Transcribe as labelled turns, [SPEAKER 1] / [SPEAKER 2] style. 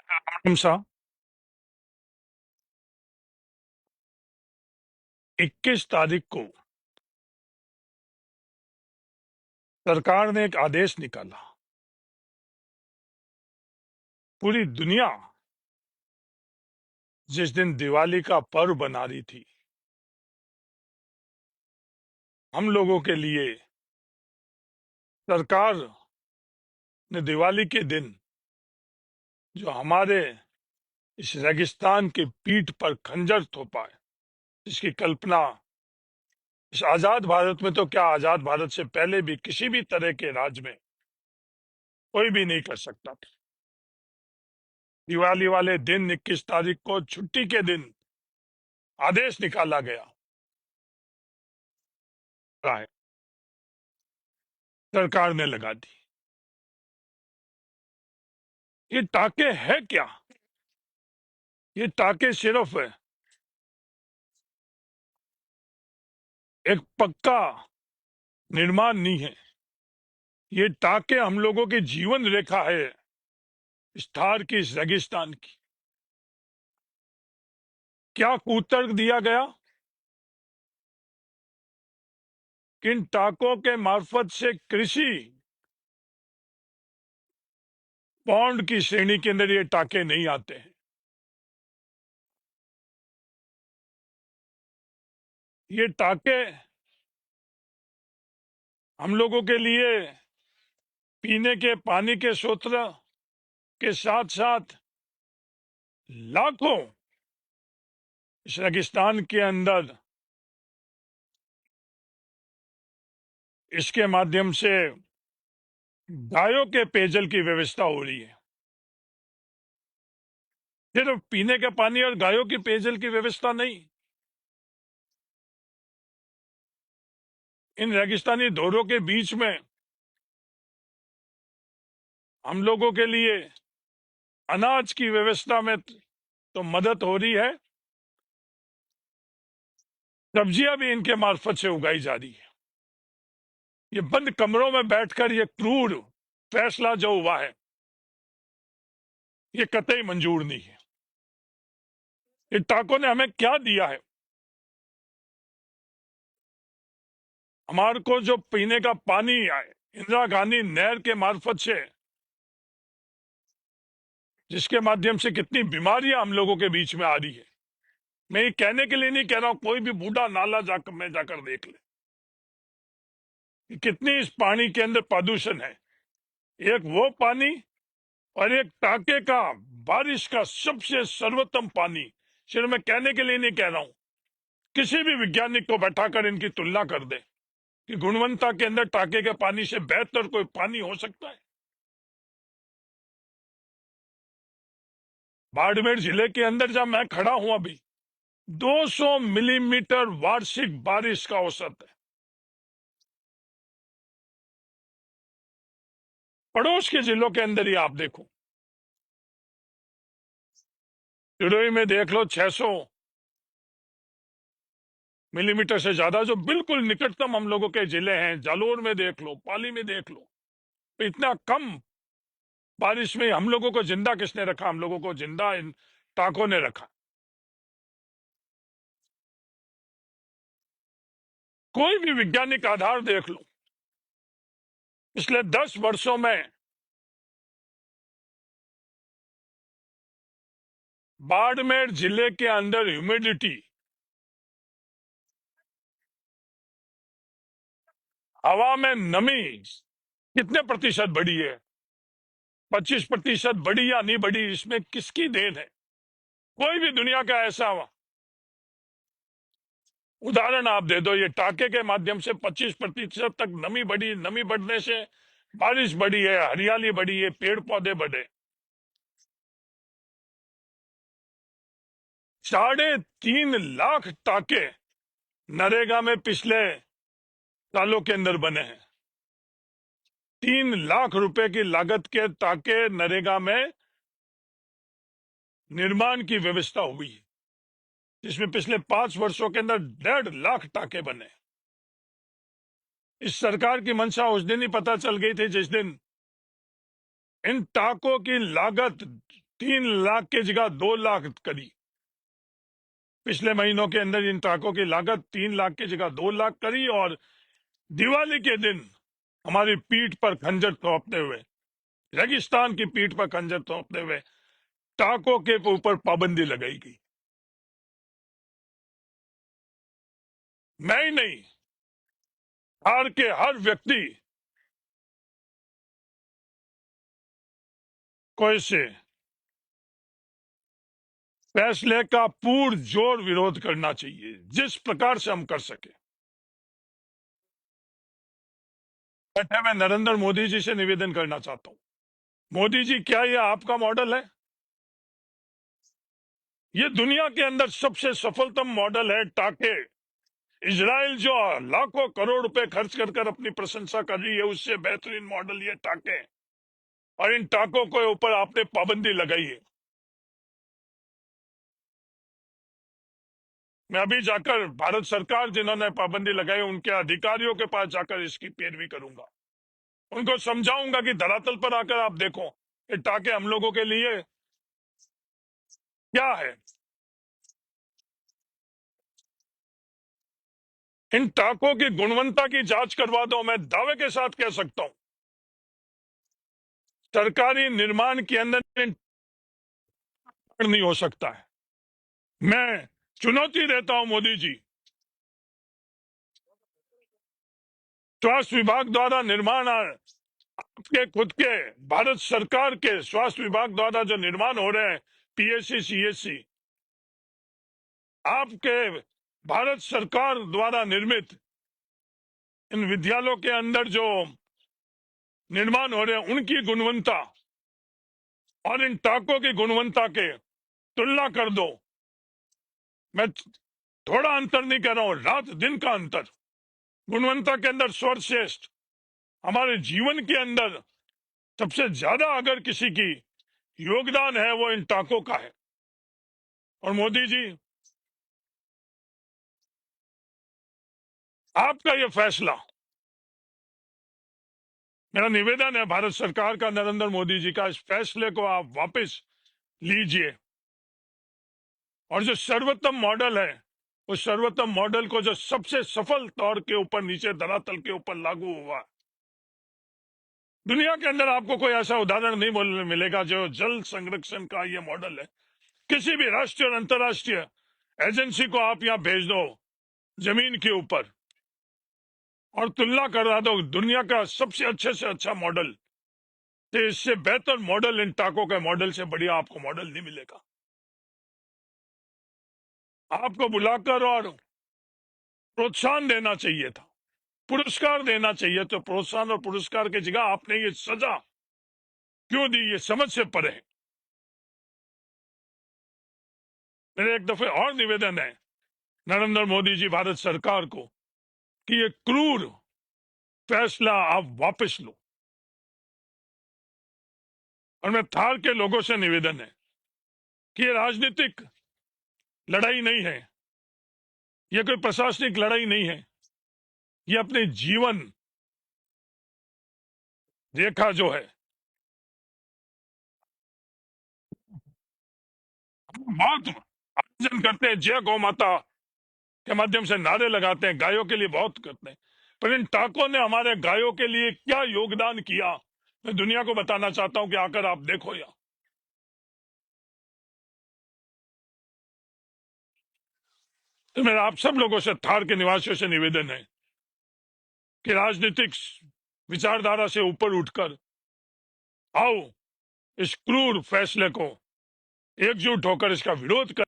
[SPEAKER 1] साहब 21 तारीख को सरकार ने एक आदेश निकाला। पूरी दुनिया जिस दिन दिवाली का पर्व बना रही थी, हम लोगों के लिए सरकार ने दिवाली के दिन जो हमारे इस रेगिस्तान की पीठ पर खंजर थोपा है, जिसकी कल्पना इस आजाद भारत में तो क्या, आजाद भारत से पहले भी किसी भी तरह के राज्य में कोई भी नहीं कर सकता था। दिवाली वाले दिन 21 तारीख को छुट्टी के दिन आदेश निकाला गया है, सरकार ने लगा दी। ये टाके है क्या? ये टाके सिर्फ एक पक्का निर्माण नहीं है, ये टाके हम लोगों की जीवन रेखा है, इस थार की, इस रेगिस्तान की। क्या कुतर्क दिया गया? किन टाकों के मार्फत से कृषि पौंड की श्रेणी के अंदर ये टाके नहीं आते हैं। ये टाके हम लोगों के लिए पीने के पानी के स्रोत के साथ साथ लाखों इस रेगिस्तान के अंदर इसके माध्यम से गायों के पेयजल की व्यवस्था हो रही है। सिर्फ पीने के पानी और गायों की पेयजल की व्यवस्था नहीं, इन रेगिस्तानी दौरों के बीच में हम लोगों के लिए अनाज की व्यवस्था में तो मदद हो रही है, सब्जियां भी इनके मार्फत से उगाई जा रही है। ये बंद कमरों में बैठकर ये क्रूर फैसला जो हुआ है, ये कतई मंजूर नहीं है। इन टाकों ने हमें क्या दिया है? हमारे को जो पीने का पानी आए इंदिरा गांधी नहर के मार्फत से, जिसके माध्यम से कितनी बीमारियां हम लोगों के बीच में आ रही है। मैं ये कहने के लिए नहीं कह रहा हूं, कोई भी बूढ़ा नाला जाकर देख ले कि कितनी इस पानी के अंदर प्रदूषण है। एक वो पानी और एक टाके का, बारिश का सबसे सर्वोत्तम पानी। सिर्फ मैं कहने के लिए नहीं कह रहा हूं, किसी भी वैज्ञानिक को बैठाकर इनकी तुलना कर दे कि गुणवत्ता के अंदर टाके के पानी से बेहतर कोई पानी हो सकता है। बाड़मेर जिले के अंदर जब मैं खड़ा हूं अभी, 200 मिलीमीटर वार्षिक बारिश का औसत है। पड़ोस के जिलों के अंदर ही आप देखो, सिरोही में देख लो 600 मिलीमीटर से ज्यादा, जो बिल्कुल निकटतम हम लोगों के जिले हैं। जालोर में देख लो, पाली में देख लो, तो इतना कम बारिश में हम लोगों को जिंदा किसने रखा? हम लोगों को जिंदा इन टाकों ने रखा। कोई भी वैज्ञानिक आधार देख लो, पिछले 10 वर्षों में बाड़मेर जिले के अंदर ह्यूमिडिटी, हवा में नमी कितने प्रतिशत बढ़ी है? 25% बढ़ी या नहीं बढ़ी, इसमें किसकी देन है? कोई भी दुनिया का ऐसा उदाहरण आप दे दो। ये टाके के माध्यम से 25% तक नमी बढ़ी, नमी बढ़ने से बारिश बढ़ी है, हरियाली बढ़ी है, पेड़ पौधे बढ़े। 3.5 लाख टाके नरेगा में पिछले सालों के अंदर बने हैं। 3 लाख रुपए की लागत के टाके नरेगा में निर्माण की व्यवस्था हुई है, जिसमें पिछले 5 वर्षों के अंदर 1.5 लाख टाके बने। इस सरकार की मंशा उस दिन ही पता चल गई थी जिस दिन इन टाकों की लागत 3 लाख की जगह 2 लाख करी। पिछले महीनों के अंदर इन ट्रकों की लागत 3 लाख की जगह 2 लाख करी, और दिवाली के दिन हमारी पीठ पर खंजर थोपते हुए, रेगिस्तान की पीठ पर खंजर थोपते हुए ट्रकों के ऊपर पाबंदी लगाई गई। मैं ही नहीं, बिहार के हर व्यक्ति को इससे फैसले का पुरजोर विरोध करना चाहिए, जिस प्रकार से हम कर सके। बैठे मैं नरेंद्र मोदी जी से निवेदन करना चाहता हूं, मोदी जी, क्या ये आपका मॉडल है? ये दुनिया के अंदर सबसे सफलतम मॉडल है टाके। इजराइल जो लाखों करोड़ रुपए खर्च कर कर अपनी प्रशंसा कर रही है, उससे बेहतरीन मॉडल ये टाके। और इन टाकों के ऊपर आपने पाबंदी लगाई है। मैं अभी जाकर भारत सरकार जिन्होंने पाबंदी लगाई उनके अधिकारियों के पास जाकर इसकी पैरवी करूंगा, उनको समझाऊंगा कि धरातल पर आकर आप देखो ये टाके हम लोगों के लिए क्या है। इन टाकों की गुणवत्ता की जांच करवा दो, मैं दावे के साथ कह सकता हूं सरकारी निर्माण के अंदर नहीं हो सकता है। मैं चुनौती देता हूं मोदी जी, स्वास्थ्य विभाग द्वारा निर्माण, आपके खुद के भारत सरकार के स्वास्थ्य विभाग द्वारा जो निर्माण हो रहे हैं, पीएससी सीएससी, आपके भारत सरकार द्वारा निर्मित इन विद्यालयों के अंदर जो निर्माण हो रहे हैं, उनकी गुणवत्ता और इन टाकों की गुणवत्ता के तुलना कर दो। मैं थोड़ा अंतर नहीं कह रहा हूं, रात दिन का अंतर। गुणवत्ता के अंदर सर्वश्रेष्ठ, हमारे जीवन के अंदर सबसे ज्यादा अगर किसी की योगदान है वो इन टाकों का है। और मोदी जी, आपका ये फैसला, मेरा निवेदन है भारत सरकार का, नरेंद्र मोदी जी का, इस फैसले को आप वापस लीजिए। और जो सर्वोत्तम मॉडल है, उस सर्वोत्तम मॉडल को जो सबसे सफल तौर के ऊपर नीचे धरातल के ऊपर लागू हुआ, दुनिया के अंदर आपको कोई ऐसा उदाहरण नहीं बोलने मिलेगा जो जल संरक्षण का ये मॉडल है। किसी भी राष्ट्रीय और अंतर्राष्ट्रीय एजेंसी को आप यहां भेज दो जमीन के ऊपर और तुलना करा दो दुनिया का सबसे अच्छे से अच्छा मॉडल, तो इससे बेहतर मॉडल इन टाकों के मॉडल से बढ़िया आपको मॉडल नहीं मिलेगा। आपको बुलाकर और प्रोत्साहन देना चाहिए था, पुरस्कार देना चाहिए, तो प्रोत्साहन और पुरस्कार की जगह आपने ये सजा क्यों दी, ये समझ से परे है। मेरे एक दफे और निवेदन है नरेंद्र मोदी जी, भारत सरकार को, कि ये क्रूर फैसला आप वापस लो। और मैं थार के लोगों से निवेदन है कि ये राजनीतिक लड़ाई नहीं है, ये कोई प्रशासनिक लड़ाई नहीं है, ये अपने जीवन रेखा जो है, बहुत आयोजन करते हैं, जय गौ माता के माध्यम से नारे लगाते हैं, गायों के लिए बहुत करते हैं, पर इन टाकों ने हमारे गायों के लिए क्या योगदान किया, मैं दुनिया को बताना चाहता हूं कि आकर आप देखो। या तो मेरा आप सब लोगों से, थार के निवासियों से निवेदन है कि राजनीतिक विचारधारा से ऊपर उठकर आओ, इस क्रूर फैसले को एकजुट होकर इसका विरोध कर